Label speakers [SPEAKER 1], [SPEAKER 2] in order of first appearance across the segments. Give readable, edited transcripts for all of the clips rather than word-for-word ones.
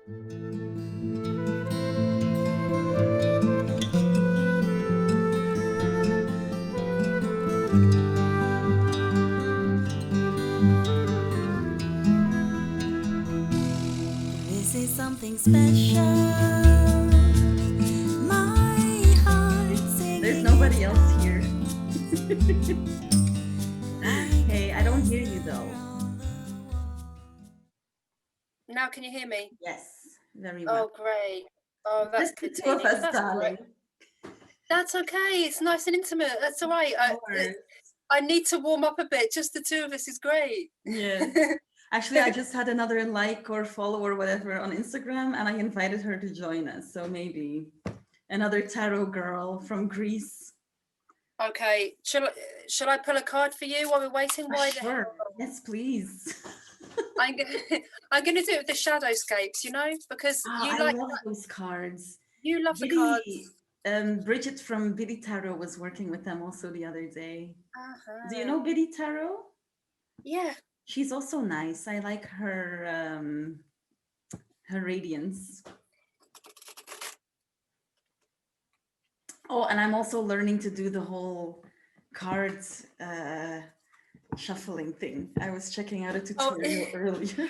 [SPEAKER 1] This is something special. My heart singing.
[SPEAKER 2] There's nobody else here. Hey, I don't hear you though.
[SPEAKER 3] Now can you hear me?
[SPEAKER 2] Yes, very well.
[SPEAKER 3] Oh, great. Oh, that's
[SPEAKER 2] Just the
[SPEAKER 3] good,
[SPEAKER 2] two of
[SPEAKER 3] Tinie.
[SPEAKER 2] us,
[SPEAKER 3] That's
[SPEAKER 2] darling.
[SPEAKER 3] great. That's okay. It's nice and intimate. That's all right. I need to warm up a bit. Just the two of us is great.
[SPEAKER 2] Yeah. Actually, I just had another like or follow or whatever on Instagram, and I invited her to join us. So maybe another tarot girl from Greece.
[SPEAKER 3] Okay. Shall I pull a card for you while we're waiting? Why the
[SPEAKER 2] Sure.
[SPEAKER 3] hell?
[SPEAKER 2] Yes, please.
[SPEAKER 3] I'm gonna do it with the shadowscapes, you know, because
[SPEAKER 2] I love those cards.
[SPEAKER 3] you love the cards.
[SPEAKER 2] Bridget from Billy Tarot was working with them also the other day.
[SPEAKER 3] Uh-huh.
[SPEAKER 2] Do you know Billy Tarot?
[SPEAKER 3] Yeah.
[SPEAKER 2] She's also nice. I like her radiance. Oh, and I'm also learning to do the whole cards shuffling thing. I was checking out a tutorial earlier.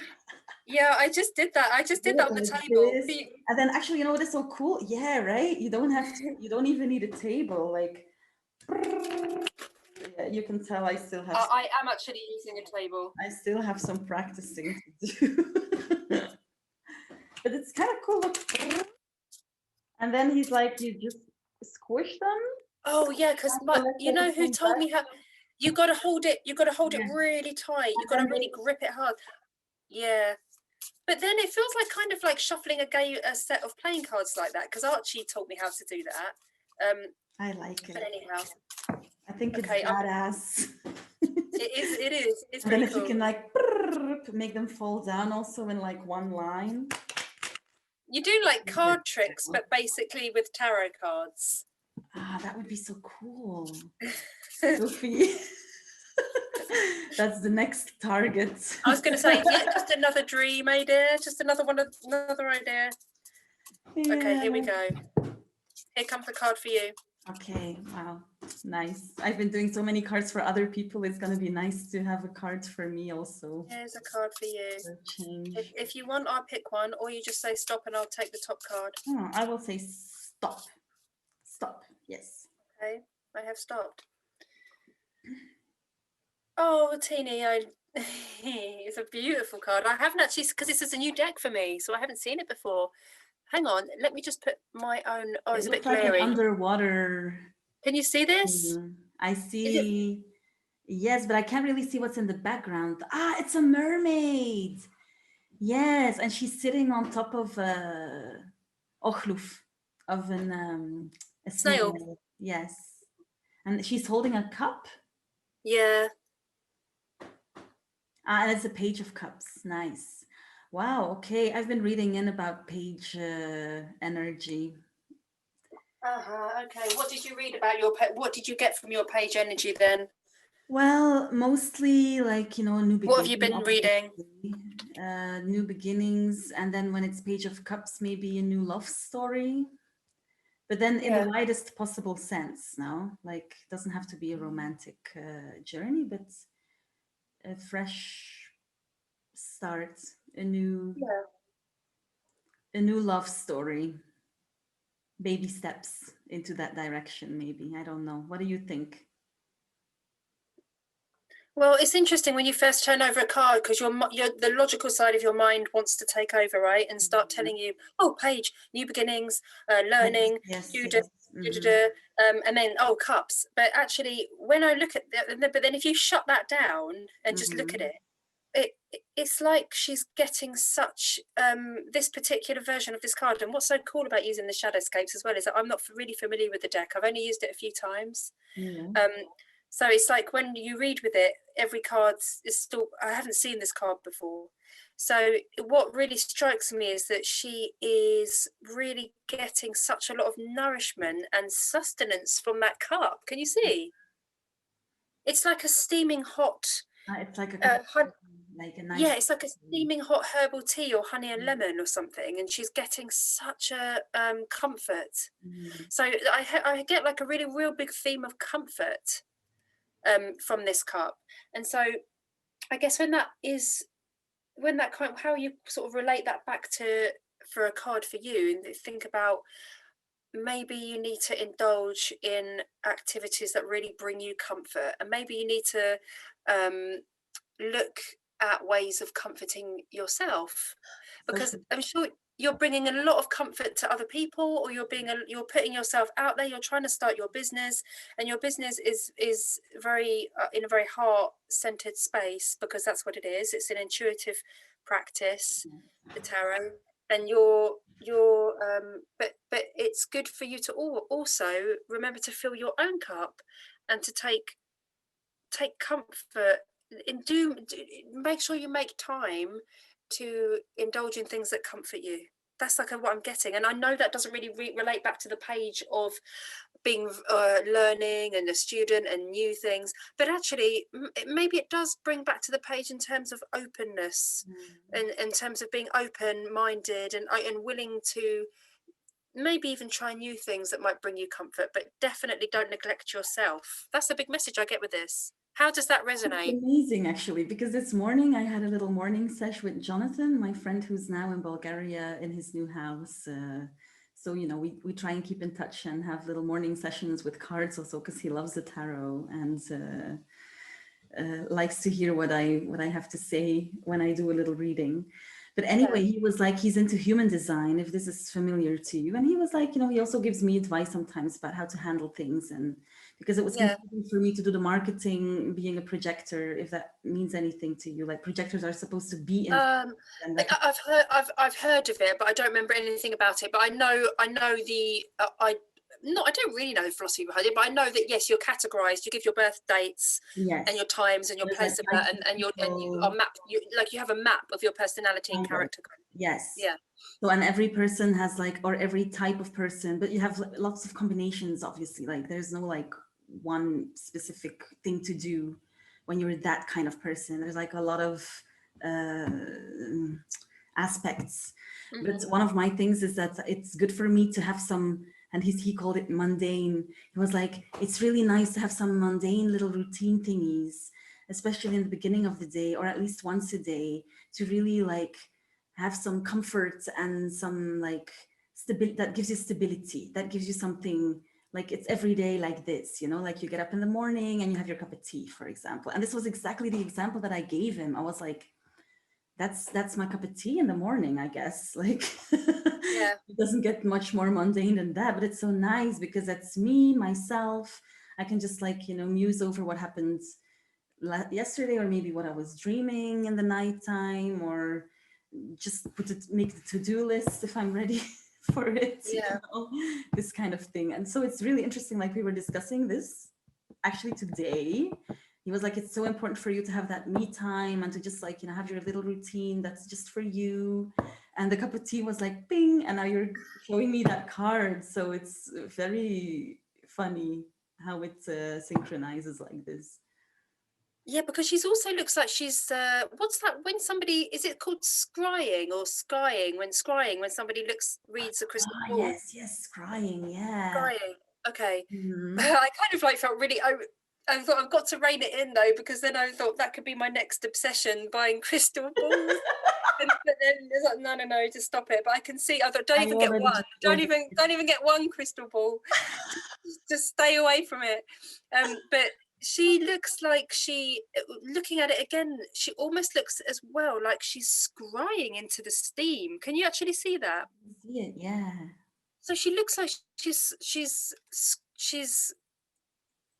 [SPEAKER 3] Yeah, I just did that. I just did that on the table.
[SPEAKER 2] And then actually, you know what is so cool? Yeah, right? You don't have to, you don't even need a table. Like, yeah, you can tell I still have.
[SPEAKER 3] I am actually using a table.
[SPEAKER 2] I still have some practicing to do. But it's kind of cool. Look. And then he's like, you just squish them.
[SPEAKER 3] Oh yeah, because you know who told me how you got to hold it. You got to hold it really tight. You got to really grip it hard. Yeah, but then it feels like kind of like shuffling a set of playing cards like that. Because Archie taught me how to do that.
[SPEAKER 2] I like it.
[SPEAKER 3] But anyhow,
[SPEAKER 2] I think it's badass.
[SPEAKER 3] It is. It's
[SPEAKER 2] and then
[SPEAKER 3] really
[SPEAKER 2] if
[SPEAKER 3] cool.
[SPEAKER 2] you can like make them fall down also in like one line.
[SPEAKER 3] You do like card tricks, but basically with tarot cards.
[SPEAKER 2] Ah, that would be so cool. Sophie. That's the next target.
[SPEAKER 3] I was going to say, yeah, just another dream idea, just another idea. Yeah. Okay, here we go. Here comes the card for you.
[SPEAKER 2] Okay, wow, nice. I've been doing so many cards for other people. It's going to be nice to have a card for me also.
[SPEAKER 3] Here's a card for you. If you want, I'll pick one, or you just say stop and I'll take the top card.
[SPEAKER 2] Oh, I will say stop. Stop, yes.
[SPEAKER 3] Okay, I have stopped. Oh, Tinie, it's a beautiful card. I haven't actually, because this is a new deck for me, so I haven't seen it before. Hang on, let me just put my own. Oh, it's a bit glary.
[SPEAKER 2] Like underwater.
[SPEAKER 3] Can you see this?
[SPEAKER 2] I see. Yes, but I can't really see what's in the background. Ah, it's a mermaid. Yes, and she's sitting on top of a ochloof, of a snail. Yes, and she's holding a cup.
[SPEAKER 3] Yeah.
[SPEAKER 2] And it's a page of cups. Nice. Wow. Okay, I've been reading in about page energy.
[SPEAKER 3] Okay. What did you read about what did you get from your page energy then?
[SPEAKER 2] Well, mostly like, you know, new beginnings.
[SPEAKER 3] What have you been reading?
[SPEAKER 2] New beginnings, and then when it's page of cups, maybe a new love story. But then in the widest possible sense, no? Like, it doesn't have to be a romantic journey, but a fresh start, a new love story. Baby steps into that direction, maybe. I don't know. What do you think?
[SPEAKER 3] Well, it's interesting when you first turn over a card because the logical side of your mind wants to take over, right, and start telling you, oh, page, new beginnings, learning, and then cups. But actually, when I look at that, but then if you shut that down and just look at it, it's like she's getting such this particular version of this card. And what's so cool about using the shadowscapes as well is that I'm not really familiar with the deck. I've only used it a few times. So it's like when you read with it, every card is still, I haven't seen this card before. So what really strikes me is that she is really getting such a lot of nourishment and sustenance from that cup. Can you see? It's like a steaming hot.
[SPEAKER 2] It's like a like a nice.
[SPEAKER 3] Yeah, it's like a steaming hot herbal tea or honey and lemon or something, and she's getting such a comfort. So I get like a really real big theme of comfort from this cup. And so I guess when that kind of, how you sort of relate that back to for a card for you, and think about maybe you need to indulge in activities that really bring you comfort, and maybe you need to look at ways of comforting yourself, because I'm sure you're bringing a lot of comfort to other people, or you're putting yourself out there. You're trying to start your business, and your business is very in a very heart-centered space, because that's what it is. It's an intuitive practice, the tarot, and but it's good for you to also remember to fill your own cup, and to take comfort in make sure you make time to indulge in things that comfort you. That's like what I'm getting, and I know that doesn't really relate back to the page of being learning and a student and new things, but actually maybe it does bring back to the page in terms of openness, and in terms of being open-minded and willing to maybe even try new things that might bring you comfort, but definitely don't neglect yourself. That's the big message I get with this. How does that resonate?
[SPEAKER 2] It's amazing, actually, because this morning I had a little morning sesh with Jonathan, my friend who's now in Bulgaria in his new house. So, you know, we try and keep in touch and have little morning sessions with cards also, because he loves the tarot and likes to hear what I have to say when I do a little reading. But anyway, he was like, he's into human design, if this is familiar to you. And he was like, you know, he also gives me advice sometimes about how to handle things. And because it was important for me to do the marketing, being a projector, if that means anything to you, like projectors are supposed to be in.
[SPEAKER 3] I've heard of it, but I don't remember anything about it. But I know I don't really know the philosophy behind it, but I know that yes, you're categorized. You give your birth dates and your times and your place of birth, and you are mapped. You have a map of your personality and character.
[SPEAKER 2] Yes.
[SPEAKER 3] Yeah.
[SPEAKER 2] So, and every person has like, or every type of person, but you have lots of combinations, obviously. Like there's no like one specific thing to do when you're that kind of person. There's like a lot of aspects. But one of my things is that it's good for me to have some, and he called it mundane. He was like, it's really nice to have some mundane little routine thingies, especially in the beginning of the day, or at least once a day, to really like have some comfort and some like stability, that gives you stability, that gives you something like it's every day like this, you know, like you get up in the morning and you have your cup of tea, for example. And this was exactly the example that I gave him. I was like, that's my cup of tea in the morning, I guess. Like, it doesn't get much more mundane than that, but it's so nice because that's me, myself. I can just like, you know, muse over what happened yesterday, or maybe what I was dreaming in the nighttime, or just make the to-do list if I'm ready for it, you know, this kind of thing. And so it's really interesting, like we were discussing this actually today. He was like, it's so important for you to have that me time and to just like, you know, have your little routine that's just for you. And the cup of tea was like, bing, and now you're showing me that card. So it's very funny how it synchronizes like this.
[SPEAKER 3] Yeah, because she's also looks like she's what's that when somebody, is it called scrying or skying, when somebody reads a crystal ball?
[SPEAKER 2] Yes, scrying, yeah.
[SPEAKER 3] Scrying. Okay. I kind of like felt really I thought I've got to rein it in though, because then I thought that could be my next obsession, buying crystal balls. But then it's like, no, just stop it. But I can see, I thought, don't even get one. Don't even get one crystal ball. just stay away from it. But she looks like looking at it again, she almost looks as well like she's scrying into the steam. Can you actually see that?
[SPEAKER 2] See it, yeah.
[SPEAKER 3] So she looks like she's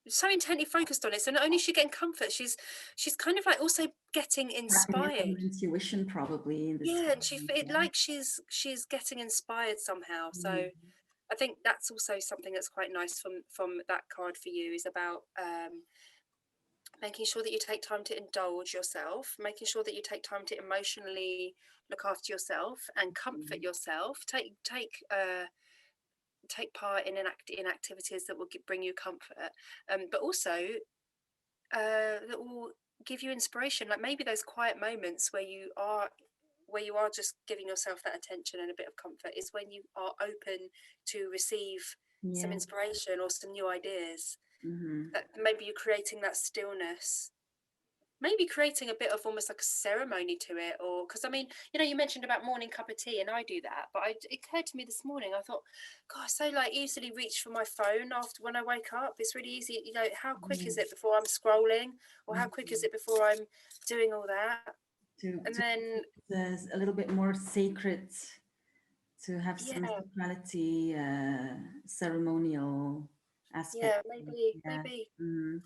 [SPEAKER 3] so intently focused on it. So not only is she getting comfort, she's kind of like also getting inspired.
[SPEAKER 2] Intuition, probably. In this
[SPEAKER 3] and like she's getting inspired somehow. So I think that's also something that's quite nice from that card for you, is about making sure that you take time to indulge yourself, making sure that you take time to emotionally look after yourself and comfort yourself. Take part in activities that will bring you comfort, but also that will give you inspiration. Like maybe those quiet moments where you are just giving yourself that attention and a bit of comfort is when you are open to receive some
[SPEAKER 2] Yeah.
[SPEAKER 3] inspiration or some new ideas.
[SPEAKER 2] Mm-hmm.
[SPEAKER 3] That maybe you're creating that stillness, maybe creating a bit of almost like a ceremony to it. Or because I mean, you know, you mentioned about morning cup of tea, and I do that, but it occurred to me this morning, I thought, God, I so like easily reach for my phone after when I wake up. It's really easy, you know, how quick is it before I'm scrolling, or how quick is it before I'm doing all that? And
[SPEAKER 2] To
[SPEAKER 3] then
[SPEAKER 2] There's a little bit more sacred, to have some
[SPEAKER 3] yeah,
[SPEAKER 2] sacrality, ceremonial aspect. Yeah.
[SPEAKER 3] maybe
[SPEAKER 2] Mm.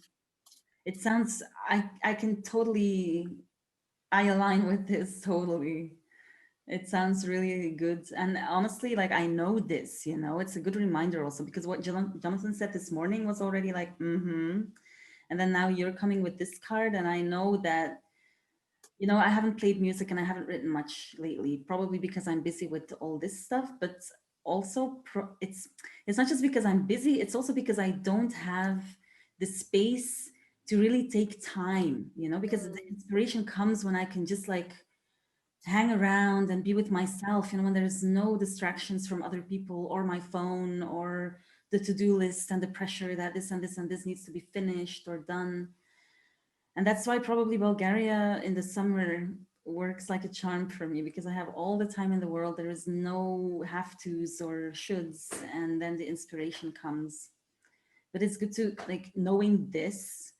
[SPEAKER 2] It sounds, I can totally, I align with this totally. It sounds really good. And honestly, like I know this, you know, it's a good reminder also because what Jonathan said this morning was already like, mm-hmm. And then now you're coming with this card, and I know that, you know, I haven't played music and I haven't written much lately, probably because I'm busy with all this stuff, but also it's not just because I'm busy, it's also because I don't have the space to really take time, you know, because the inspiration comes when I can just like hang around and be with myself, you know, when there's no distractions from other people or my phone or the to-do list and the pressure that this and this and this needs to be finished or done. And that's why probably Bulgaria in the summer works like a charm for me, because I have all the time in the world. There is no have tos or shoulds, and then the inspiration comes. But it's good to like knowing this,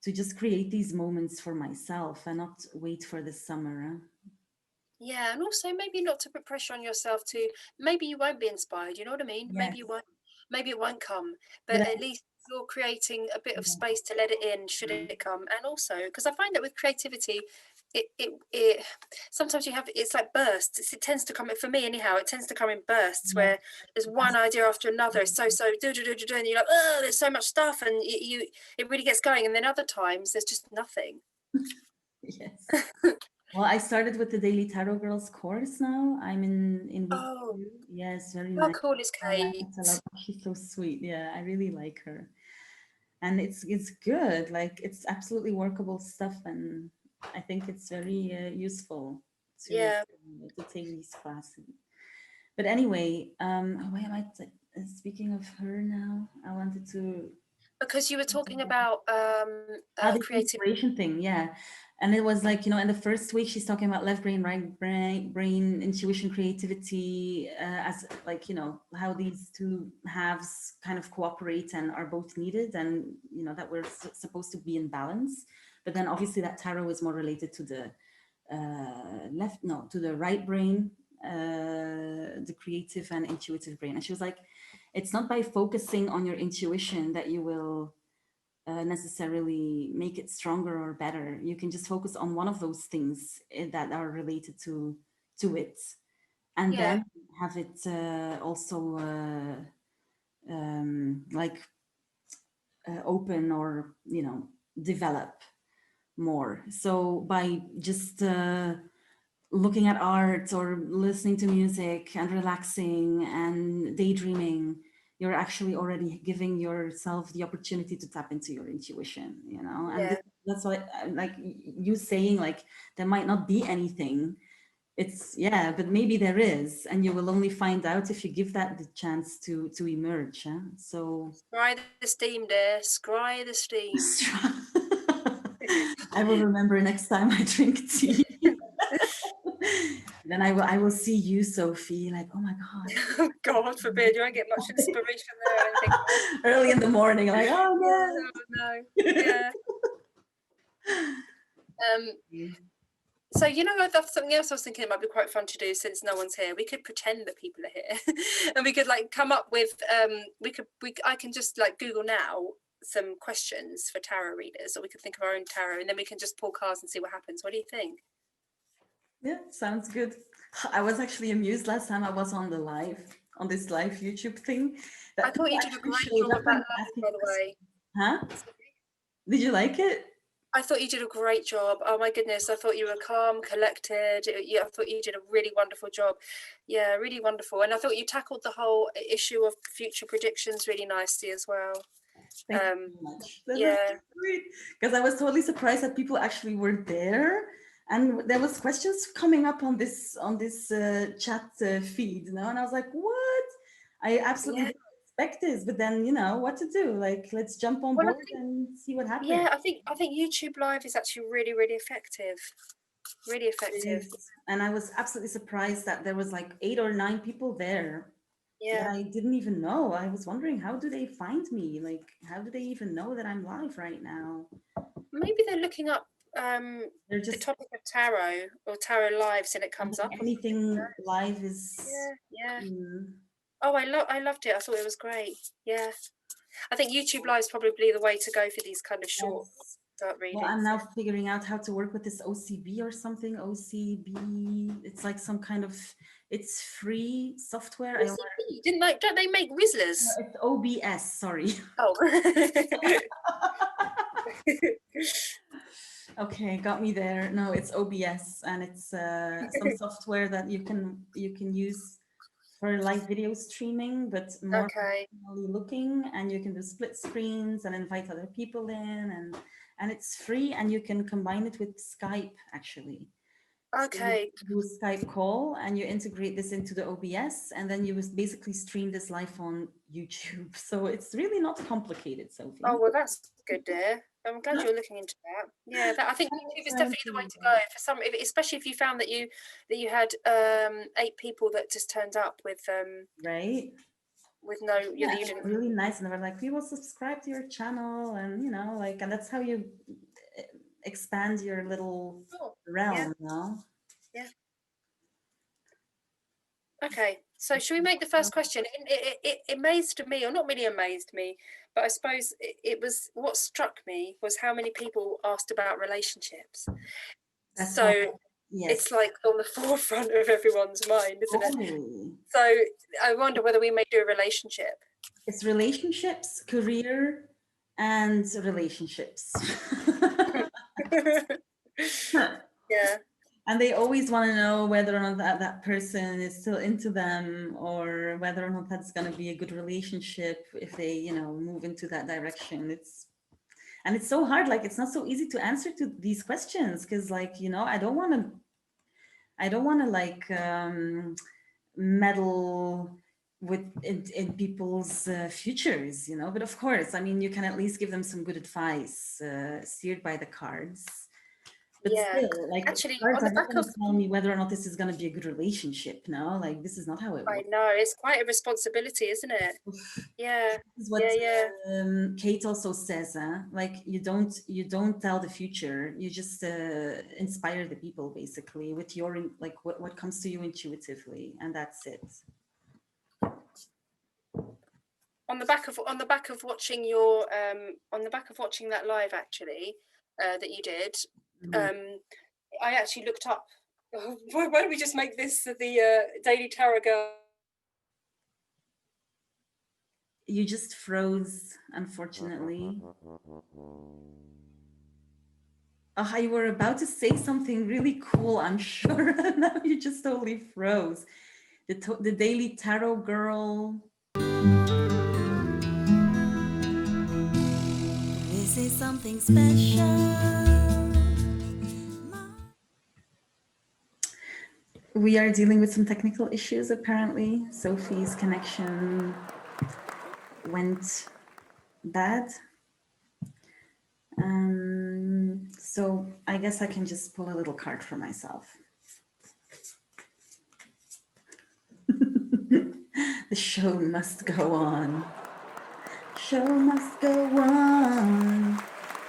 [SPEAKER 2] to just create these moments for myself and not wait for the summer.
[SPEAKER 3] yeah, and also maybe not to put pressure on yourself to, maybe you won't be inspired, you know what I mean?
[SPEAKER 2] Yes.
[SPEAKER 3] Maybe you won't, maybe it won't come, but
[SPEAKER 2] But
[SPEAKER 3] at least you're creating a bit of
[SPEAKER 2] yeah.
[SPEAKER 3] space to let it in should it come. And also because I find that with creativity, it sometimes you have, it's like bursts. It tends to come, for me anyhow, it tends to come in bursts
[SPEAKER 2] Yeah.
[SPEAKER 3] where there's one idea after another. So and you're like, oh, there's so much stuff, and it really gets going. And then other times there's just nothing.
[SPEAKER 2] Yes. Well, I started with the Daily Tarot Girls course now. I'm in week
[SPEAKER 3] Oh,
[SPEAKER 2] 2. Yes, very
[SPEAKER 3] how
[SPEAKER 2] nice.
[SPEAKER 3] cool is
[SPEAKER 2] I like
[SPEAKER 3] Kate?
[SPEAKER 2] it a lot. She's so sweet. Yeah, I really like her. And it's good. Like it's absolutely workable stuff, and I think it's very useful to
[SPEAKER 3] Yeah,
[SPEAKER 2] to take these classes. But anyway, why am I speaking of her now? I wanted to
[SPEAKER 3] because you were talking about
[SPEAKER 2] the
[SPEAKER 3] creative.
[SPEAKER 2] inspiration thing, yeah. And it was like, you know, in the first week, she's talking about left brain, right brain, intuition, creativity, as like, you know, how these two halves kind of cooperate and are both needed, and, you know, that we're supposed to be in balance. But then obviously that tarot is more related to the to the right brain, the creative and intuitive brain. And she was like, it's not by focusing on your intuition that you will necessarily make it stronger or better. You can just focus on one of those things that are related to it, and
[SPEAKER 3] Yeah,
[SPEAKER 2] then have it also like open, or, you know, develop more. So by just looking at art or listening to music and relaxing and daydreaming, you're actually already giving yourself the opportunity to tap into your intuition, you know. And
[SPEAKER 3] yeah.
[SPEAKER 2] that's why, like you saying, like there might not be anything. It's, yeah, but maybe there is, and you will only find out if you give that the chance to emerge. Huh? So
[SPEAKER 3] Scry the steam, dear. Scry the steam.
[SPEAKER 2] I will remember next time I drink tea. Then I will see you, Sophie, like, oh my God.
[SPEAKER 3] God forbid, you won't get much inspiration there or anything.
[SPEAKER 2] Early in the morning, like, oh
[SPEAKER 3] Oh, no. Yeah. So, you know, that's something else I was thinking it might be quite fun to do since no one's here. We could pretend that people are here and we could like come up with, I can just like Google now some questions for tarot readers, or we could think of our own tarot and then we can just pull cards and see what happens. What do you think?
[SPEAKER 2] Yeah, sounds good. I was actually amused last time I was on this live YouTube thing,
[SPEAKER 3] I
[SPEAKER 2] that
[SPEAKER 3] thought
[SPEAKER 2] people
[SPEAKER 3] you did a
[SPEAKER 2] actually
[SPEAKER 3] great
[SPEAKER 2] showed
[SPEAKER 3] job
[SPEAKER 2] up
[SPEAKER 3] of that
[SPEAKER 2] and
[SPEAKER 3] live,
[SPEAKER 2] asking
[SPEAKER 3] by the
[SPEAKER 2] questions.
[SPEAKER 3] way.
[SPEAKER 2] Huh? Did you like it?
[SPEAKER 3] I thought you did a great job. Oh my goodness, I thought you were calm, collected. Yeah, I thought you did a really wonderful job. Yeah, really wonderful. And I thought you tackled the whole issue of future predictions really nicely as well.
[SPEAKER 2] Thank you so much. That was
[SPEAKER 3] Yeah.
[SPEAKER 2] great. Because I was totally surprised that people actually were there. And there was questions coming up on this chat feed, you know, and I was like, what? I absolutely
[SPEAKER 3] Yeah.
[SPEAKER 2] didn't expect this, but then, you know, what to do? Like, let's jump on
[SPEAKER 3] Well, I
[SPEAKER 2] board
[SPEAKER 3] think,
[SPEAKER 2] and see what happens.
[SPEAKER 3] yeah, I think YouTube Live is actually really, really effective. Really effective.
[SPEAKER 2] And I was absolutely surprised that there was like 8 or 9 people there that
[SPEAKER 3] Yeah.
[SPEAKER 2] I didn't even know. I was wondering, how do they find me? Like, how do they even know that I'm live right now?
[SPEAKER 3] Maybe they're looking up
[SPEAKER 2] They're
[SPEAKER 3] the
[SPEAKER 2] just
[SPEAKER 3] topic of tarot or tarot lives, and it comes up.
[SPEAKER 2] anything live is.
[SPEAKER 3] Yeah, yeah.
[SPEAKER 2] mm,
[SPEAKER 3] Oh, I loved it. I thought it was great. Yeah. I think YouTube Live is probably the way to go for these kind of short
[SPEAKER 2] yes.
[SPEAKER 3] readings.
[SPEAKER 2] Well, I'm now figuring out how to work with this OCB or something. OCB. It's like some kind of. It's free software. I
[SPEAKER 3] OCB, don't they make Rizzlers?
[SPEAKER 2] it's OBS. Sorry.
[SPEAKER 3] Oh.
[SPEAKER 2] Okay, got me there. No, it's OBS, and it's some software that you can use for live video streaming, but more
[SPEAKER 3] Okay.
[SPEAKER 2] professionally looking, and you can do split screens and invite other people in, and it's free, and you can combine it with Skype actually. So
[SPEAKER 3] Okay.
[SPEAKER 2] you do a Skype call and you integrate this into the OBS, and then you basically stream this live on YouTube. So it's really not complicated, Sophie.
[SPEAKER 3] Oh, well, that's good, dear. I'm glad you're looking into that. Yeah, I think YouTube is definitely the way to go for some, especially if you found that you had 8 people that just turned up with
[SPEAKER 2] Right?
[SPEAKER 3] no,
[SPEAKER 2] Yeah,
[SPEAKER 3] you didn't.
[SPEAKER 2] really nice, and they were like, we will subscribe to your channel, and you know, like, and that's how you expand your little
[SPEAKER 3] Oh,
[SPEAKER 2] realm,
[SPEAKER 3] yeah.
[SPEAKER 2] you know.
[SPEAKER 3] Yeah. Okay, so should we make the first question? It amazed me, or not really amazed me, but I suppose it was what struck me was how many people asked about relationships.
[SPEAKER 2] That's
[SPEAKER 3] So
[SPEAKER 2] how, yes.
[SPEAKER 3] it's like on the forefront of everyone's mind, isn't it?
[SPEAKER 2] Totally.
[SPEAKER 3] So I wonder whether we may do a relationship.
[SPEAKER 2] It's relationships, career, and relationships.
[SPEAKER 3] Yeah.
[SPEAKER 2] And they always want to know whether or not that person is still into them, or whether or not that's going to be a good relationship if they, you know, move into that direction. And it's so hard, like it's not so easy to answer to these questions, because, like, you know, I don't want to like meddle with in people's futures, you know. But of course, I mean, you can at least give them some good advice steered by the cards. But
[SPEAKER 3] Yeah.
[SPEAKER 2] still, like,
[SPEAKER 3] Actually,
[SPEAKER 2] cards
[SPEAKER 3] on the
[SPEAKER 2] are not
[SPEAKER 3] back
[SPEAKER 2] going
[SPEAKER 3] of,
[SPEAKER 2] to tell me whether or not this is going to be a good relationship. No, like, this is not how it
[SPEAKER 3] I
[SPEAKER 2] works.
[SPEAKER 3] know, it's quite a responsibility, isn't it? Yeah.
[SPEAKER 2] This is what
[SPEAKER 3] Yeah.
[SPEAKER 2] Kate also says. Like, you don't tell the future. You just inspire the people, basically, with your like what comes to you intuitively, and that's it.
[SPEAKER 3] On the back of watching your on the back of watching that live, actually, that you did, I actually looked up. Why don't we just make this the Daily Tarot Girl?
[SPEAKER 2] You just froze, unfortunately. Oh, you were about to say something really cool, I'm sure. Now you just totally froze. The Daily Tarot Girl.
[SPEAKER 1] This is something special.
[SPEAKER 2] We are dealing with some technical issues, apparently. Sophie's connection went bad. So I guess I can just pull a little card for myself. The show must go on. Show must go on.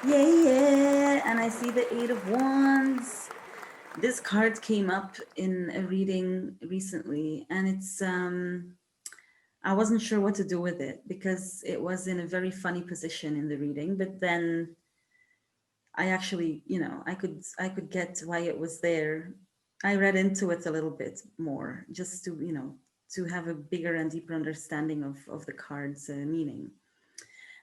[SPEAKER 2] Yeah. And I see the 8 of Wands. This card came up in a reading recently, and it's I wasn't sure what to do with it because it was in a very funny position in the reading, but then I actually, you know, I could get why it was there. I read into it a little bit more just to, you know, to have a bigger and deeper understanding of the card's meaning.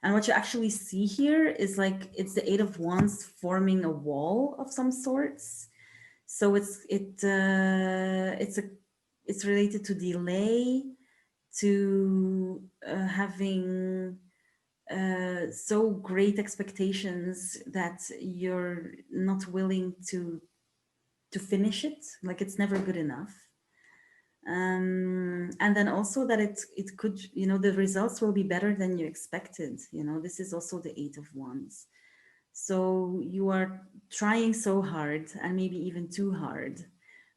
[SPEAKER 2] And what you actually see here is like it's the 8 of Wands forming a wall of some sorts. So it's related to delay, to having so great expectations that you're not willing to finish it, like it's never good enough. And then also that it could, you know, the results will be better than you expected. You know, this is also the Eight of Wands. So you are trying so hard and maybe even too hard,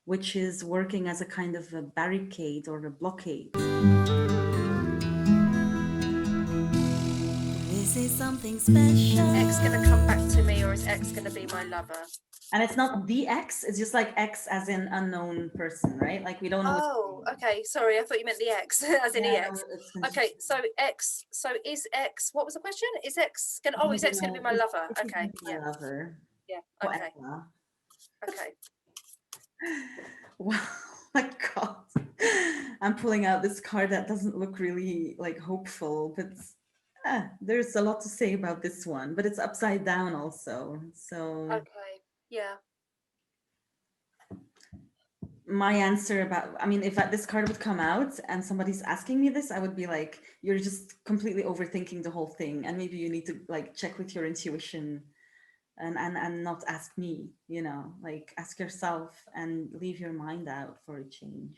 [SPEAKER 2] which is working as a kind of a barricade or a blockade.
[SPEAKER 1] This is something special.
[SPEAKER 3] X gonna come back to me, or is X gonna be my lover?
[SPEAKER 2] And it's not the X, it's just like X as in unknown person, right? Like we don't know.
[SPEAKER 3] Oh, okay. Sorry, I thought you meant the X, as in
[SPEAKER 2] Yeah,
[SPEAKER 3] EX.
[SPEAKER 2] no, it's
[SPEAKER 3] Okay, so X. So is X? What was the question? Is X gonna? Oh, is X gonna be my lover?
[SPEAKER 2] This is
[SPEAKER 3] Okay.
[SPEAKER 2] my
[SPEAKER 3] Yeah.
[SPEAKER 2] lover.
[SPEAKER 3] Yeah.
[SPEAKER 2] Oh,
[SPEAKER 3] Okay.
[SPEAKER 2] Ella.
[SPEAKER 3] Okay.
[SPEAKER 2] Wow, my God. I'm pulling out this card that doesn't look really like hopeful, but there's a lot to say about this one, but it's upside down also. So
[SPEAKER 3] Okay. Yeah.
[SPEAKER 2] my answer about, I mean, if this card would come out and somebody's asking me this, I would be like, you're just completely overthinking the whole thing. And maybe you need to like check with your intuition and not ask me, you know, like ask yourself and leave your mind out for a change.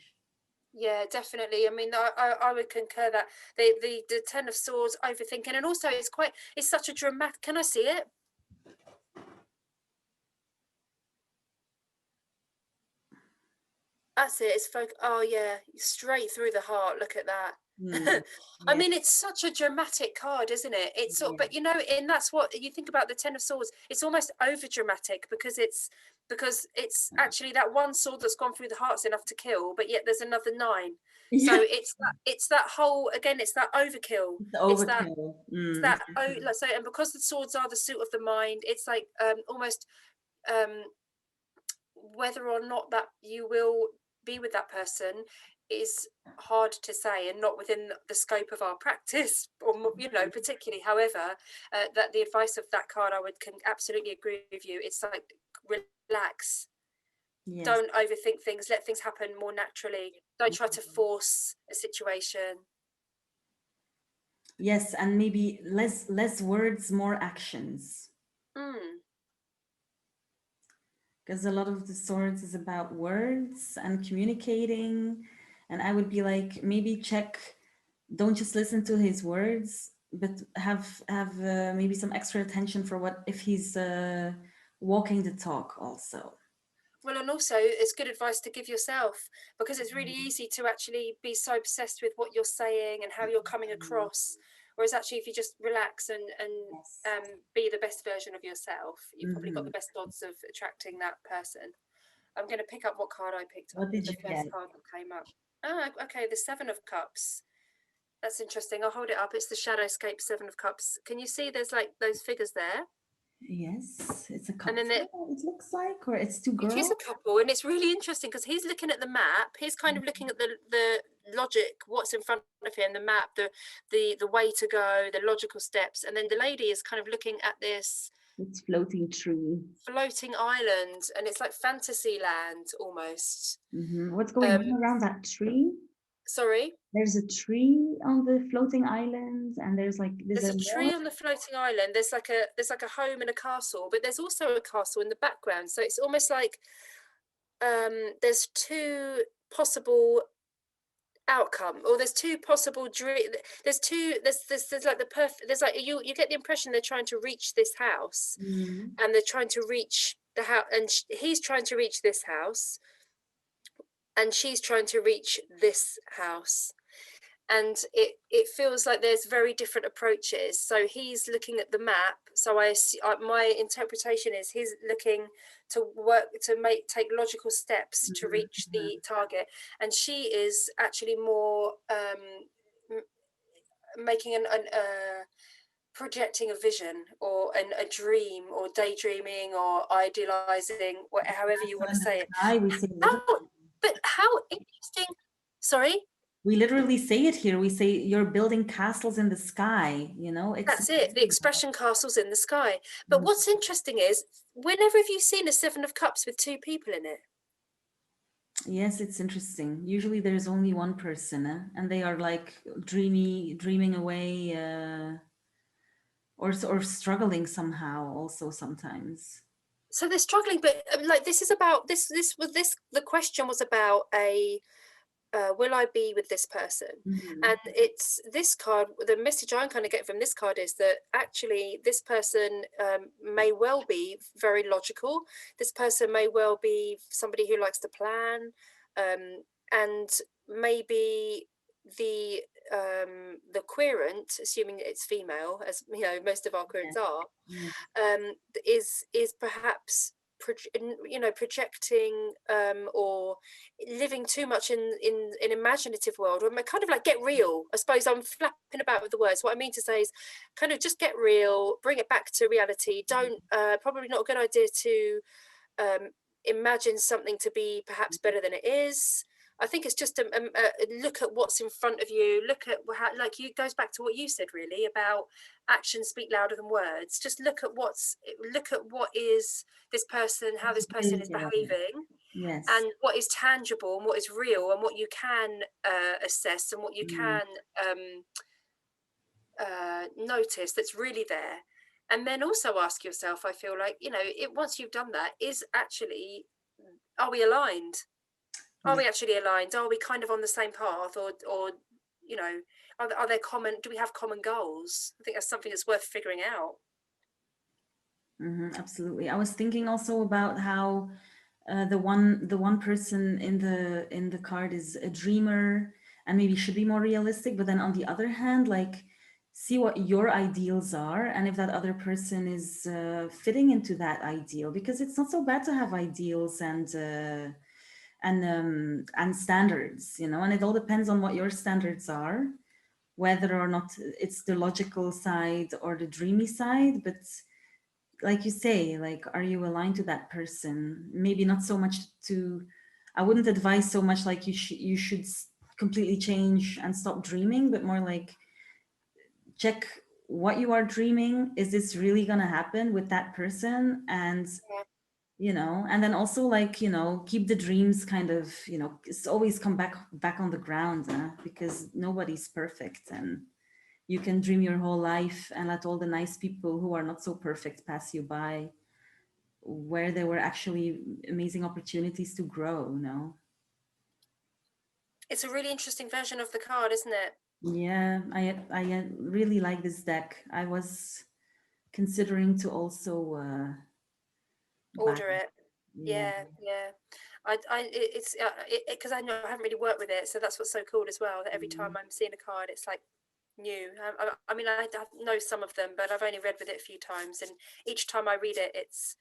[SPEAKER 3] Yeah, definitely. I mean, I would concur that the Ten of Swords, overthinking, and also it's such a dramatic. Can I see it? That's it. It's oh yeah, straight through the heart. Look at that. I
[SPEAKER 2] Yeah.
[SPEAKER 3] mean, it's such a dramatic card, isn't it? It's sort of, but you know, and that's what you think about the Ten of Swords. It's almost over dramatic because it's actually that one sword that's gone through the heart's enough to kill, but yet there's another 9. So
[SPEAKER 2] Yeah.
[SPEAKER 3] it's that whole, again, it's that overkill.
[SPEAKER 2] The
[SPEAKER 3] It's that
[SPEAKER 2] overkill.
[SPEAKER 3] oh, like, so, and because the swords are the suit of the mind, it's like almost whether or not that you will be with that person is hard to say and not within the scope of our practice, or you know, particularly. However, that the advice of that card, I would absolutely agree with you. It's like, relax.
[SPEAKER 2] Yes.
[SPEAKER 3] Don't overthink things. Let things happen more naturally. Don't try to force a situation.
[SPEAKER 2] Yes, and maybe less words, more actions. Because a lot of the swords is about words and communicating. And I would be like, maybe check, don't just listen to his words, but have maybe some extra attention for what if he's walking the talk also.
[SPEAKER 3] Well, and also it's good advice to give yourself, because it's really easy to actually be so obsessed with what you're saying and how you're coming across. Whereas actually, if you just relax and be the best version of yourself, you've probably got the best odds of attracting that person. I'm going to pick up what card I picked up.
[SPEAKER 2] What did
[SPEAKER 3] The
[SPEAKER 2] you
[SPEAKER 3] first
[SPEAKER 2] get?
[SPEAKER 3] card that came up. Ah, okay, the Seven of Cups. That's interesting. I'll hold it up. It's the Shadowscape Seven of Cups. Can you see there's like those figures there?
[SPEAKER 2] Yes, it's a couple.
[SPEAKER 3] And then
[SPEAKER 2] It looks like, or it's two girls.
[SPEAKER 3] it is a couple, and it's really interesting because he's looking at the map. He's kind of looking at the logic, what's in front of him, the map, the way to go, the logical steps, and then the lady is kind of looking at this
[SPEAKER 2] It's floating tree.
[SPEAKER 3] floating island, and it's like fantasy land almost.
[SPEAKER 2] What's going on around that tree?
[SPEAKER 3] Sorry?
[SPEAKER 2] There's a tree on the floating island, and there's
[SPEAKER 3] a tree on the floating island. There's like a home and a castle, but there's also a castle in the background. So it's almost like there's two possible outcome, or there's two possible there's like the perfect, there's like you get the impression they're trying to reach this house, and they're trying to reach the house, and he's trying to reach this house, and she's trying to reach this house. And it feels like there's very different approaches. So he's looking at the map. So my interpretation is he's looking to take logical steps to reach the target, and she is actually more making projecting a vision, or a dream, or daydreaming, or idealizing, however you want to say it. But how interesting. Sorry?
[SPEAKER 2] We literally say it here. We say you're building castles in the sky, you know?
[SPEAKER 3] That's it, the expression castles in the sky. But what's interesting is, whenever have you seen a Seven of Cups with two people in it?
[SPEAKER 2] Yes, it's interesting. Usually there's only one person, and they are like dreaming away. or struggling somehow also sometimes.
[SPEAKER 3] So they're struggling, but like this is about the question was about a will I be with this person? And it's this card, the message I'm kind of getting from this card is that actually this person may well be very logical. This person may well be somebody who likes to plan, and maybe the querent, assuming it's female, as you know, most of our querents are, is perhaps projecting or living too much in an imaginative world, or kind of like get real. I suppose I'm flapping about with the words. What I mean to say is kind of just get real, bring it back to reality. Don't probably not a good idea to imagine something to be perhaps better than it is. I think it's just a look at what's in front of you. Look at how, like, you goes back to what you said really about actions speak louder than words. Just look at what is this person, how this person is behaving,
[SPEAKER 2] Yes.
[SPEAKER 3] and what is tangible and what is real and what you can assess and what you can notice that's really there. And then also ask yourself, I feel like, once you've done that, are we aligned? Are we actually aligned? Are we kind of on the same path, or are there do we have common goals? I think that's something that's worth figuring out.
[SPEAKER 2] Absolutely. I was thinking also about how the one person in the card is a dreamer and maybe should be more realistic, but then on the other hand, like, see what your ideals are and if that other person is fitting into that ideal, because it's not so bad to have ideals and standards, and it all depends on what your standards are, whether or not it's the logical side or the dreamy side. But like you say, like, are you aligned to that person? Maybe not so much I wouldn't advise so much like you should completely change and stop dreaming, but more like check what you are dreaming. Is this really going to happen with that person? And and then also, like, keep the dreams kind of, it's always come back on the ground, because nobody's perfect, and you can dream your whole life and let all the nice people who are not so perfect pass you by, where there were actually amazing opportunities to grow.
[SPEAKER 3] It's a really interesting version of the card, isn't it?
[SPEAKER 2] Yeah, I really like this deck. I was considering to also buy.
[SPEAKER 3] Order it. Yeah. It's because I know I haven't really worked with it, so that's what's so cool as well. That every time I'm seeing a card, it's like new. I mean, I know some of them, but I've only read with it a few times, and each time I read it, it's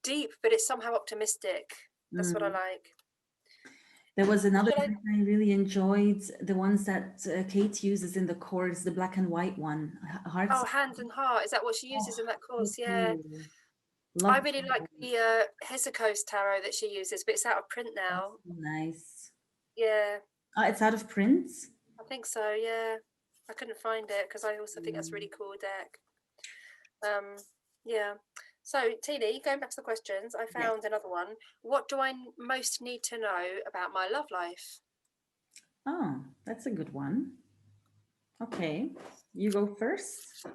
[SPEAKER 3] deep, but it's somehow optimistic. That's what I like.
[SPEAKER 2] There was another one I really enjoyed, the ones that Kate uses in the course, the black and white one. Hearts.
[SPEAKER 3] Oh, Hand and Heart. Is that what she uses in that course? Yeah.
[SPEAKER 2] Love
[SPEAKER 3] I really like the Hesychos tarot that she uses, but it's out of print now.
[SPEAKER 2] Nice.
[SPEAKER 3] Yeah.
[SPEAKER 2] It's out of print?
[SPEAKER 3] I think so, yeah. I couldn't find it because I also think that's a really cool deck. Yeah. So, Tinie, going back to the questions, I found another one. What do I most need to know about my love life?
[SPEAKER 2] Oh, that's a good one. Okay, you go first.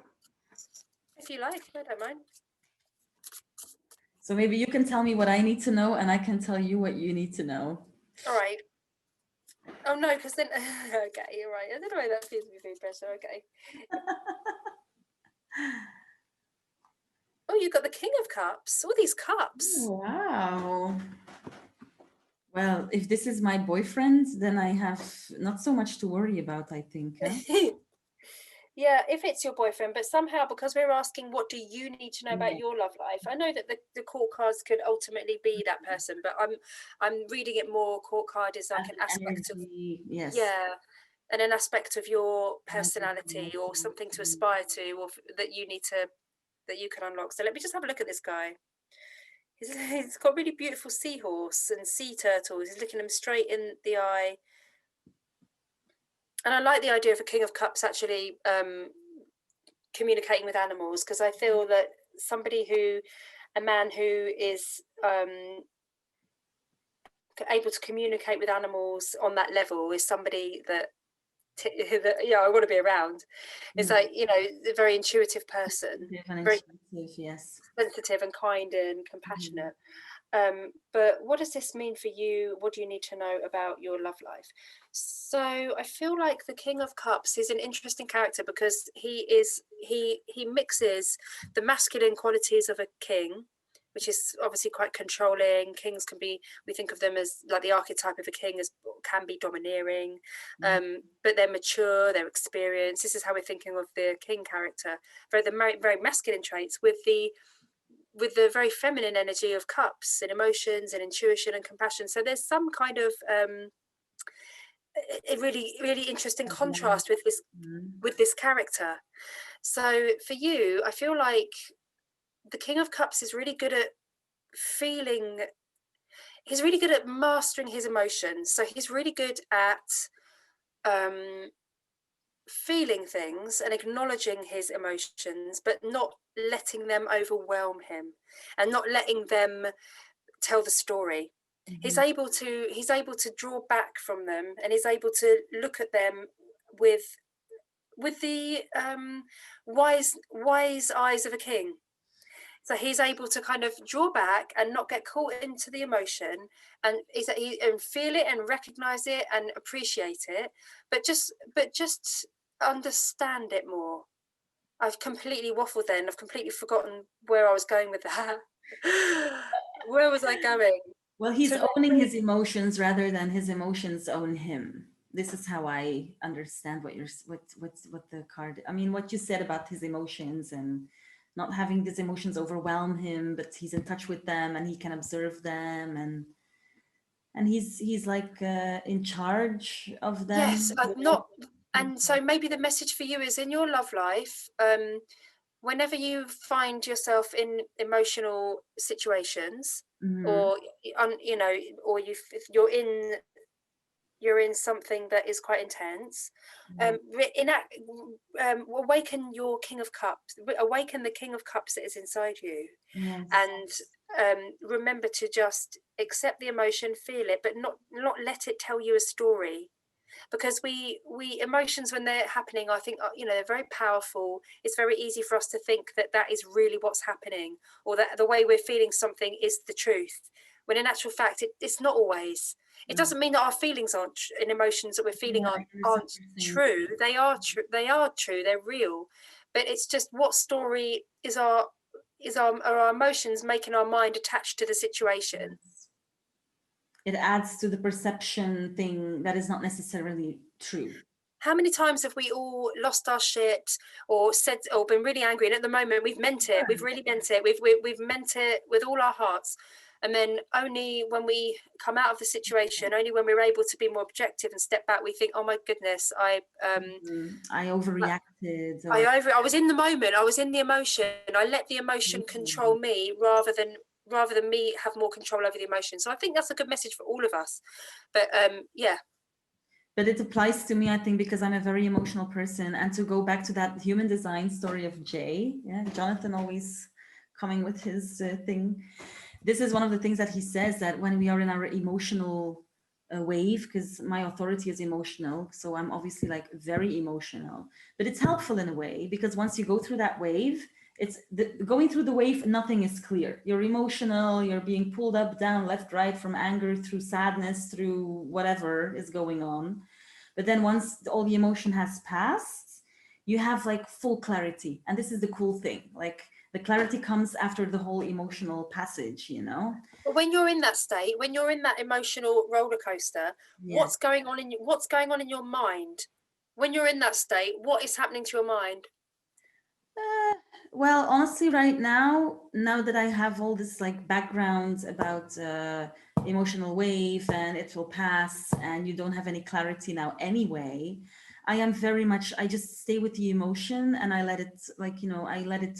[SPEAKER 3] If you like, I don't mind.
[SPEAKER 2] So maybe you can tell me what I need to know and I can tell you what you need to know.
[SPEAKER 3] All right. Oh, no, because then... okay, you're right. I don't know why that feels me very pressure. Okay. Oh, you've got the King of Cups. All these cups.
[SPEAKER 2] Oh, wow. Well, if this is my boyfriend, then I have not so much to worry about, I think. Huh?
[SPEAKER 3] Yeah, if it's your boyfriend, but somehow, because we're asking what do you need to know about your love life, I know that the court cards could ultimately be that person, but I'm reading it more. Court card is like an aspect of and an aspect of your personality or something to aspire to, or that you can unlock. So let me just have a look at this guy. He's got a really beautiful seahorse and sea turtles. He's looking them straight in the eye. And I like the idea of a King of Cups actually communicating with animals, because I feel that a man who is able to communicate with animals on that level is somebody that I want to be around. It's like, a very intuitive person, very
[SPEAKER 2] yes,
[SPEAKER 3] sensitive and kind and compassionate. But what does this mean for you? What do you need to know about your love life? So I feel like the King of Cups is an interesting character because he mixes the masculine qualities of a king, which is obviously quite controlling. Kings can be, we think of them as like the archetype of a king as can be domineering, but they're mature, they're experienced. This is how we're thinking of the king character. Very masculine traits with the very feminine energy of cups and emotions and intuition and compassion. So there's some kind of a really interesting contrast with this character. So for you, I feel like the King of Cups is really good at feeling. He's really good at mastering his emotions. So he's really good at feeling things and acknowledging his emotions, but not letting them overwhelm him and not letting them tell the story. He's able to draw back from them, and he's able to look at them with the wise eyes of a king. So he's able to kind of draw back and not get caught into the emotion, and and feel it and recognize it and appreciate it, but just understand it more. I've completely waffled then. I've completely forgotten where I was going with that. Where was I going?
[SPEAKER 2] Well, he's owning his emotions rather than his emotions own him. This is how I understand what the card. I mean, what you said about his emotions and not having these emotions overwhelm him, but he's in touch with them and he can observe them, and he's like in charge of them.
[SPEAKER 3] Yes, not. And so maybe the message for you is in your love life. Whenever you find yourself in emotional situations, or or you're in something that is quite intense, awaken your King of Cups, awaken the King of Cups that is inside you.
[SPEAKER 2] Yes.
[SPEAKER 3] And remember to just accept the emotion, feel it, but not let it tell you a story. Because we emotions, when they're happening, I think they're very powerful. It's very easy for us to think that is really what's happening, or that the way we're feeling something is the truth, when in actual fact it's not always. It doesn't mean that our feelings aren't and emotions that we're feeling aren't true. They are true. They're real. But it's just, what story are our emotions making our mind attached to the situation?
[SPEAKER 2] It adds to the perception thing that is not necessarily true.
[SPEAKER 3] How many times have we all lost our shit or said or been really angry, and at the moment we've meant it, we've really meant it, we've meant it with all our hearts, and then only when we come out of the situation, only when we're able to be more objective and step back, we think, oh my goodness, I
[SPEAKER 2] overreacted.
[SPEAKER 3] I was in the moment, I was in the emotion, I let the emotion control me rather than me have more control over the emotion. So I think that's a good message for all of us. But yeah.
[SPEAKER 2] But it applies to me, I think, because I'm a very emotional person. And to go back to that human design story of Jay, Jonathan always coming with his thing. This is one of the things that he says, that when we are in our emotional wave, because my authority is emotional, so I'm obviously like very emotional, but it's helpful in a way, because once you go through that wave, going through the wave, nothing is clear. You're emotional, you're being pulled up, down, left, right, from anger through sadness, through whatever is going on. But then once all the emotion has passed, you have like full clarity. And this is the cool thing, like the clarity comes after the whole emotional passage,
[SPEAKER 3] But when you're in that state, when you're in that emotional roller coaster, what's going on in your mind? When you're in that state, what is happening to your mind?
[SPEAKER 2] Well, honestly, right now that I have all this like background about emotional wave and it will pass and you don't have any clarity now anyway, I am very much, I just stay with the emotion and I let it I let it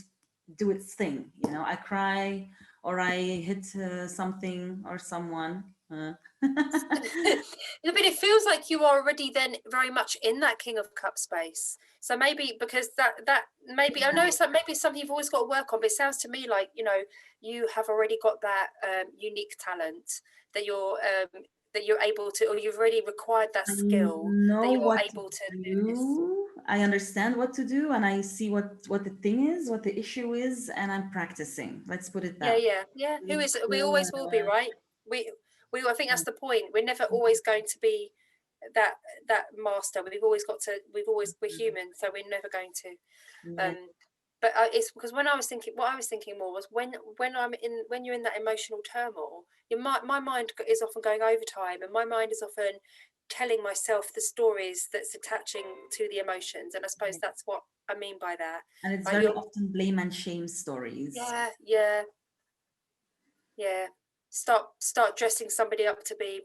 [SPEAKER 2] do its thing. I cry or I hit something or someone.
[SPEAKER 3] But it feels like you are already then very much in that King of Cups space. So maybe because that maybe, I know it's like maybe something you've always got to work on, but it sounds to me like you have already got that unique talent that you're that you're able to, or you've already required that
[SPEAKER 2] I
[SPEAKER 3] skill that
[SPEAKER 2] know
[SPEAKER 3] you're
[SPEAKER 2] what to
[SPEAKER 3] able to do this.
[SPEAKER 2] do. I understand what to do, and I see what the thing is, what the issue is, and I'm practicing. Let's put it
[SPEAKER 3] Yeah,
[SPEAKER 2] that way.
[SPEAKER 3] yeah. Who is it? We
[SPEAKER 2] Still,
[SPEAKER 3] always will be, right? We I think that's the point. We're never always going to be that master. We're human, so we're never going to.
[SPEAKER 2] yeah.
[SPEAKER 3] But it's because what I was thinking more was when you're in that emotional turmoil, my mind is often going overtime, and my mind is often telling myself the stories that's attaching to the emotions, and I suppose that's what I mean by that.
[SPEAKER 2] And it's
[SPEAKER 3] Like
[SPEAKER 2] very often blame and shame stories.
[SPEAKER 3] Yeah. Start dressing somebody up to be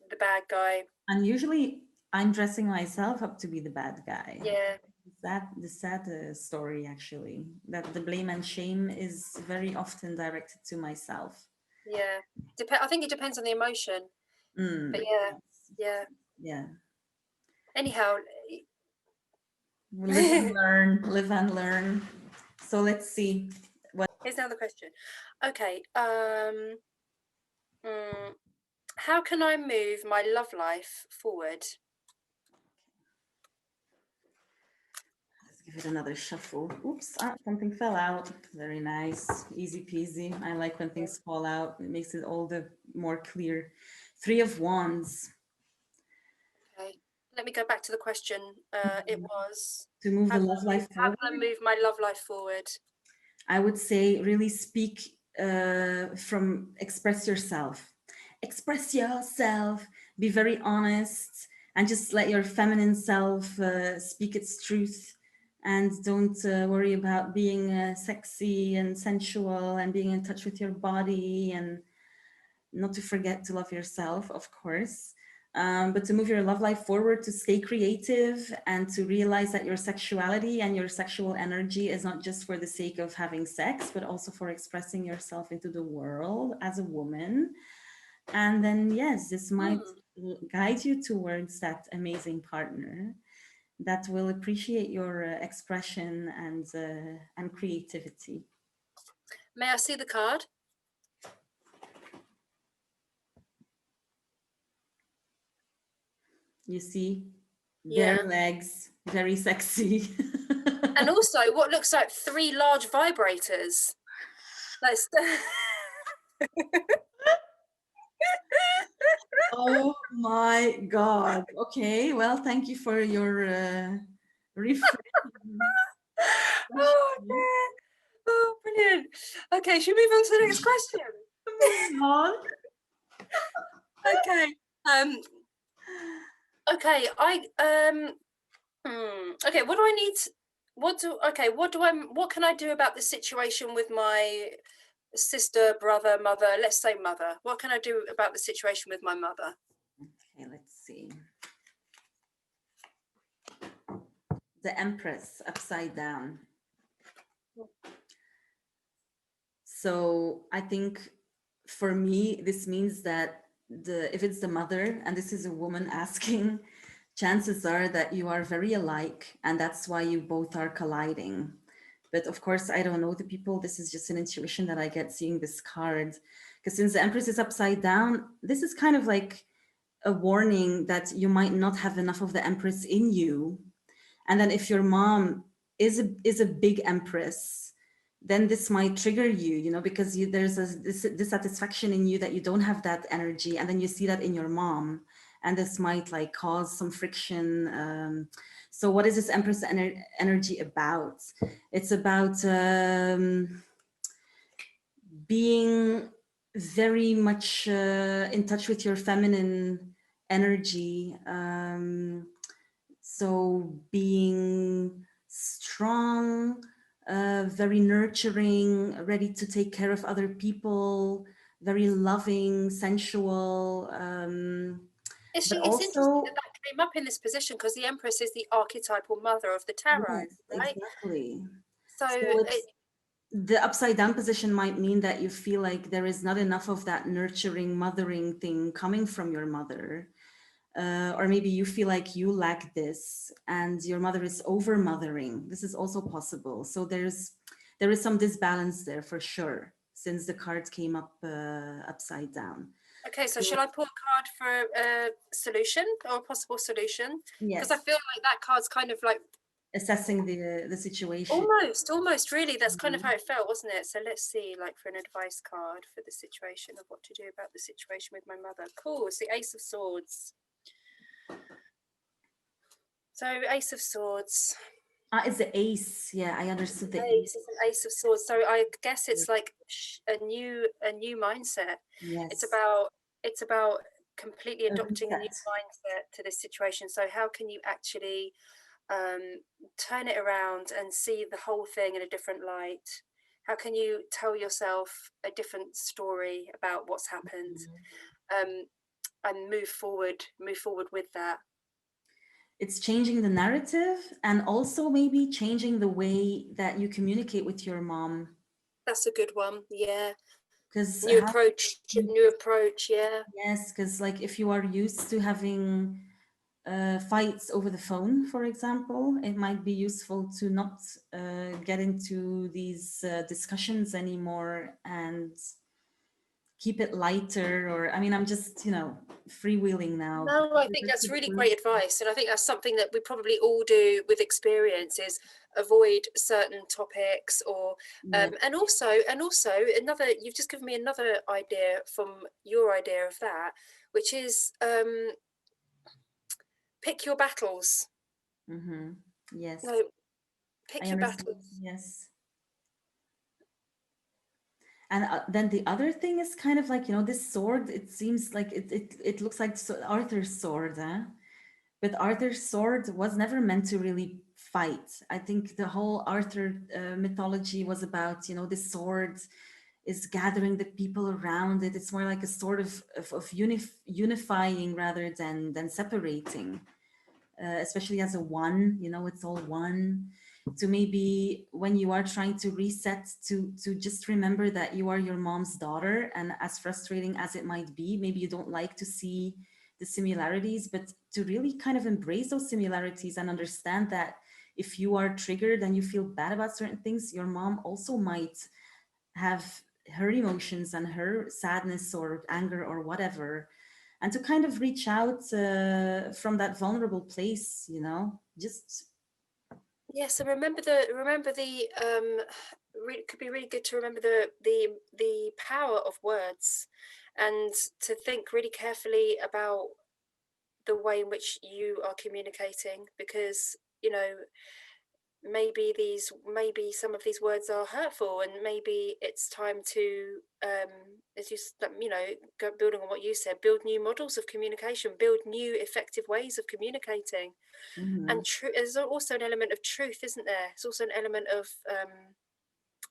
[SPEAKER 3] the bad guy.
[SPEAKER 2] And usually I'm dressing myself up to be the bad guy.
[SPEAKER 3] Yeah.
[SPEAKER 2] That the sad story, actually, that the blame and shame is very often directed to myself.
[SPEAKER 3] Yeah. I think it depends on the emotion. But
[SPEAKER 2] Yeah.
[SPEAKER 3] Anyhow,
[SPEAKER 2] Live and learn, live and learn. So let's see.
[SPEAKER 3] here's another question. Okay. How can I move my love life forward?
[SPEAKER 2] Let's give it another shuffle. Oops, something fell out. Very nice. Easy peasy. I like when things fall out. It makes it all the more clear. 3 of Wands.
[SPEAKER 3] Okay. Let me go back to the question. It was
[SPEAKER 2] To move the love life
[SPEAKER 3] how
[SPEAKER 2] forward.
[SPEAKER 3] can I move my love life forward?
[SPEAKER 2] I would say really speak express yourself. Express yourself. Be very honest and just let your feminine self speak its truth. And don't worry about being sexy and sensual and being in touch with your body, and not to forget to love yourself, of course. But to move your love life forward, to stay creative and to realize that your sexuality and your sexual energy is not just for the sake of having sex, but also for expressing yourself into the world as a woman. And then, yes, this might guide you towards that amazing partner that will appreciate your expression and creativity.
[SPEAKER 3] May I see the card?
[SPEAKER 2] You see, bare legs, very sexy.
[SPEAKER 3] And also what looks like 3 large vibrators. Let's
[SPEAKER 2] Oh my God. Okay, well, thank you for your refreshing.
[SPEAKER 3] Oh, brilliant. Okay, should we move on to the next question?
[SPEAKER 2] Moving on.
[SPEAKER 3] Okay. Okay, okay, what do I need what can I do about the situation with my sister, brother, mother? Let's say mother. What can I do about the situation with my mother?
[SPEAKER 2] Okay, let's see. The Empress upside down. So I think for me, this means that if it's the mother, and this is a woman asking, chances are that you are very alike, and that's why you both are colliding. But of course, I don't know the people. This is just an intuition that I get seeing this card. Because since the Empress is upside down, this is kind of like a warning that you might not have enough of the Empress in you. And then if your mom is a big Empress, then this might trigger you, because there's this dissatisfaction in you that you don't have that energy. And then you see that in your mom. And this might like cause some friction. So what is this Empress energy about? It's about being very much in touch with your feminine energy. So being strong, very nurturing, ready to take care of other people, very loving, sensual.
[SPEAKER 3] It's
[SPEAKER 2] But
[SPEAKER 3] interesting
[SPEAKER 2] also,
[SPEAKER 3] that came up in this position because the Empress is the archetypal mother of the tarot,
[SPEAKER 2] yes,
[SPEAKER 3] right?
[SPEAKER 2] exactly.
[SPEAKER 3] So
[SPEAKER 2] the upside down position might mean that you feel like there is not enough of that nurturing, mothering thing coming from your mother. Or maybe you feel like you lack this and your mother is over mothering. This is also possible. So there is some disbalance there for sure, since the cards came up upside down.
[SPEAKER 3] Okay, so shall I pull a card for a solution or a possible solution? Because I
[SPEAKER 2] Yes,
[SPEAKER 3] feel like that card's kind of like
[SPEAKER 2] assessing the situation.
[SPEAKER 3] almost really. That's kind of
[SPEAKER 2] Mhm.
[SPEAKER 3] how it felt, wasn't it? So let's see, like for an advice card for the situation of what to do about the situation with my mother. Cool, it's the Ace of Swords. So Ace of Swords.
[SPEAKER 2] It's the ace. Yeah, I understood the
[SPEAKER 3] Ace
[SPEAKER 2] ace.
[SPEAKER 3] is an Ace of Swords. So I guess it's like a new mindset. It's
[SPEAKER 2] Yes,
[SPEAKER 3] about it's about completely
[SPEAKER 2] a
[SPEAKER 3] adopting a new
[SPEAKER 2] reset.
[SPEAKER 3] mindset to this situation. So how can you actually turn it around and see the whole thing in a different light? How can you tell yourself a different story about what's happened, um, and move forward with that?
[SPEAKER 2] It's changing the narrative and also maybe changing the way that you communicate with your mom.
[SPEAKER 3] That's a good one. Yeah,
[SPEAKER 2] Because
[SPEAKER 3] new approach. New approach. Yeah.
[SPEAKER 2] yes, because like if you are used to having fights over the phone, for example, it might be useful to not get into these discussions anymore and keep it lighter. Or, I mean, I'm just, freewheeling now.
[SPEAKER 3] No, I think that's really great advice, and I think that's something that we probably all do with experience: is avoid certain topics, or
[SPEAKER 2] Yes.
[SPEAKER 3] and also another. You've just given me another idea from your idea of that, which is pick your battles.
[SPEAKER 2] Mm-hmm. Yes.
[SPEAKER 3] No,
[SPEAKER 2] I
[SPEAKER 3] pick your
[SPEAKER 2] understand.
[SPEAKER 3] battles.
[SPEAKER 2] Yes. And then the other thing is kind of like, this sword, it seems like it looks like Arthur's sword, huh? But Arthur's sword was never meant to really fight. I think the whole Arthur mythology was about, this sword is gathering the people around it. It's more like a sort of unifying rather than separating, especially as a one, it's all one. To maybe when you are trying to reset, to just remember that you are your mom's daughter, and as frustrating as it might be, maybe you don't like to see the similarities, but to really kind of embrace those similarities and understand that if you are triggered and you feel bad about certain things, your mom also might have her emotions and her sadness or anger or whatever, and to kind of reach out from that vulnerable place, just
[SPEAKER 3] Yes, and it could be really good to remember the power of words, and to think really carefully about the way in which you are communicating, because maybe some of these words are hurtful, and maybe it's time to as building on what you said, build new models of communication, build new effective ways of communicating.
[SPEAKER 2] mhm.
[SPEAKER 3] And there's also an element of truth, isn't there? It's also an element of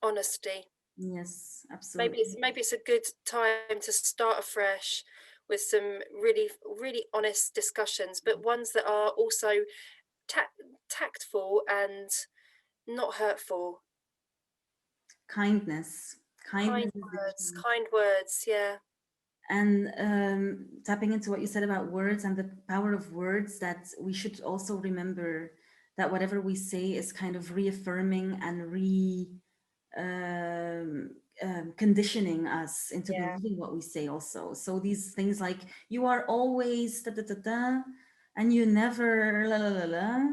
[SPEAKER 3] honesty.
[SPEAKER 2] Yes,
[SPEAKER 3] maybe it's
[SPEAKER 2] absolutely.
[SPEAKER 3] maybe it's a good time to start afresh with some really really honest discussions, but ones that are also tactful and not hurtful.
[SPEAKER 2] Kindness. Kindness is the key.
[SPEAKER 3] Kind words, yeah.
[SPEAKER 2] And tapping into what you said about words and the power of words, that we should also remember that whatever we say is kind of reaffirming and um, conditioning us into
[SPEAKER 3] Yeah.
[SPEAKER 2] believing what we say also. So these things like, you are always da da da da, and you never la la la la.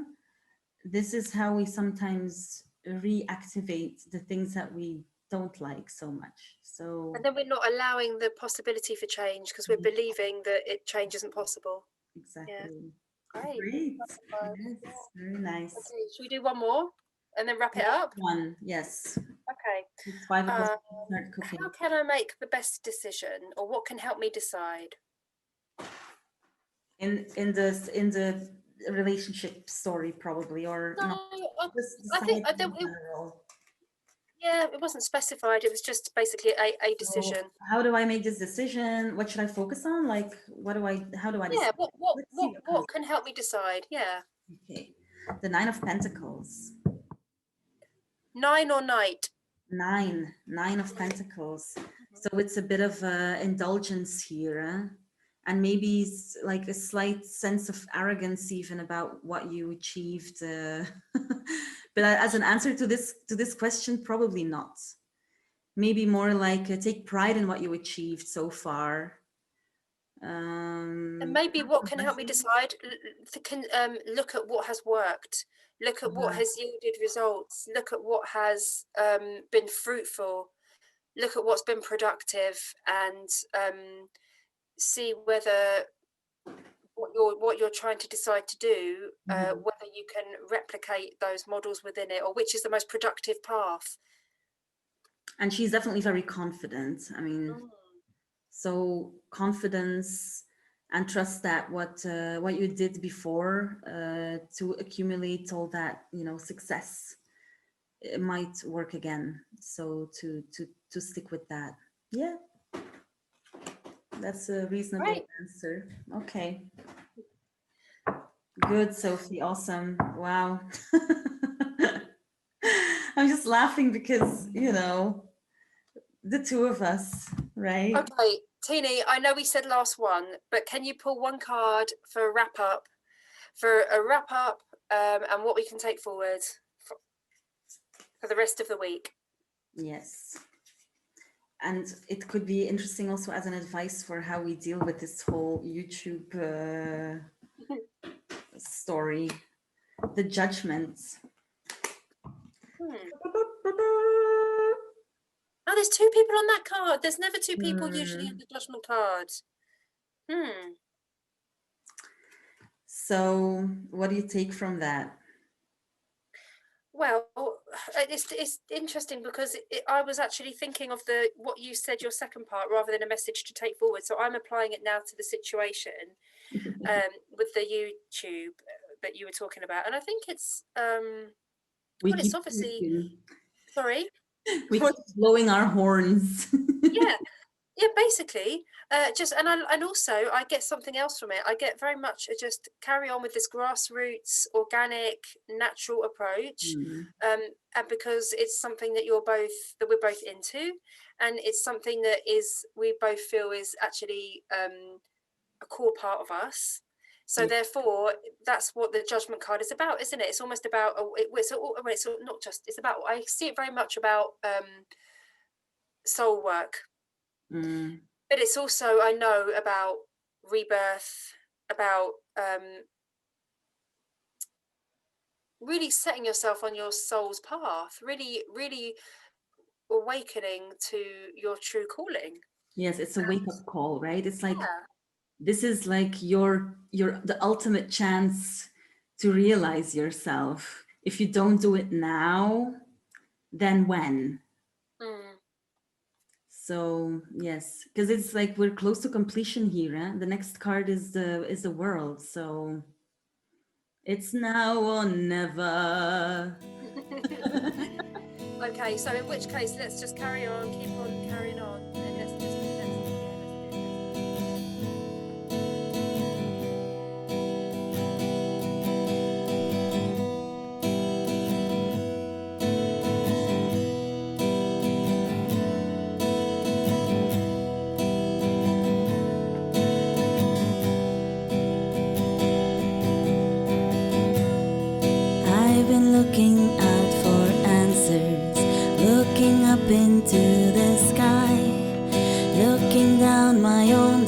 [SPEAKER 2] This is how we sometimes reactivate the things that we don't like so much. So
[SPEAKER 3] And then we're not allowing the possibility for change, because we're believing that change isn't possible. Yeah.
[SPEAKER 2] exactly.
[SPEAKER 3] Great.
[SPEAKER 2] Great.
[SPEAKER 3] Yeah.
[SPEAKER 2] Yes, very nice.
[SPEAKER 3] Okay, should we do one more and then wrap it
[SPEAKER 2] Last
[SPEAKER 3] up?
[SPEAKER 2] one. Yes.
[SPEAKER 3] Okay.
[SPEAKER 2] It's 5 o'clock.
[SPEAKER 3] Um,
[SPEAKER 2] Start cooking.
[SPEAKER 3] how can I make the best decision, or what can help me decide?
[SPEAKER 2] In the relationship story, probably, or
[SPEAKER 3] No,
[SPEAKER 2] not, just
[SPEAKER 3] I think
[SPEAKER 2] decide
[SPEAKER 3] I
[SPEAKER 2] in
[SPEAKER 3] don't.
[SPEAKER 2] general.
[SPEAKER 3] Yeah, it wasn't specified. It was just basically a
[SPEAKER 2] So
[SPEAKER 3] decision.
[SPEAKER 2] how do I make this decision? What should I focus on? Like, how do I
[SPEAKER 3] Yeah.
[SPEAKER 2] decide? Let's see what comes.
[SPEAKER 3] What can help me decide? Yeah.
[SPEAKER 2] Okay. The Nine of Pentacles.
[SPEAKER 3] 9 or night.
[SPEAKER 2] Nine of Pentacles. So it's a bit of indulgence here, and maybe like a slight sense of arrogance even about what you achieved. But as an answer to this question, probably not. Maybe more like take pride in what you achieved so far,
[SPEAKER 3] And maybe what can help me decide, look at what has worked, look at what has yielded results, look at what has been fruitful, look at what's been productive, and see whether what you're trying to decide to do, whether you can replicate those models within it, or which is the most productive path.
[SPEAKER 2] And she's definitely very confident. I mean, so confidence and trust that what you did before to accumulate all that, success, it might work again. So to stick with that. Yeah. That's a reasonable answer. Okay. Good, Sophie. Awesome. Wow. I'm just laughing because, the two of us, right?
[SPEAKER 3] Okay, Tinie, I know we said last one, but can you pull one card for a wrap up, and what we can take forward for the rest of the week?
[SPEAKER 2] Yes. And it could be interesting also as an advice for how we deal with this whole YouTube story, the Judgment.
[SPEAKER 3] Oh, there's two people on that card. There's never two people usually on the Judgment card.
[SPEAKER 2] So what do you take from that?
[SPEAKER 3] Well, it's interesting because I was actually thinking of what you said, your second part, rather than a message to take forward. So I'm applying it now to the situation with the YouTube that you were talking about, and I think it's it's obviously
[SPEAKER 2] speaking.
[SPEAKER 3] Sorry,
[SPEAKER 2] we keep blowing our horns.
[SPEAKER 3] Yeah, basically, and also I get something else from it. I get very much just carry on with this grassroots, organic, natural approach, and because it's something that we're both into, and it's something that we both feel is actually a core part of us. So therefore, that's what the Judgment card is about, isn't it? It's almost about it's not just. It's about. I see it very much about soul work. But it's also, I know, about rebirth, about really setting yourself on your soul's path, really, really awakening to your true calling.
[SPEAKER 2] Yes, it's a wake-up call, right? It's like this is like the ultimate chance to realize yourself. If you don't do it now, then when? So yes, because it's like we're close to completion here. Eh? The next card is the world. So it's now or never.
[SPEAKER 3] Okay, so in which case, let's just carry on, keep on carrying on, and let's do it.
[SPEAKER 1] I've been looking out for answers, looking up into the sky, looking down my own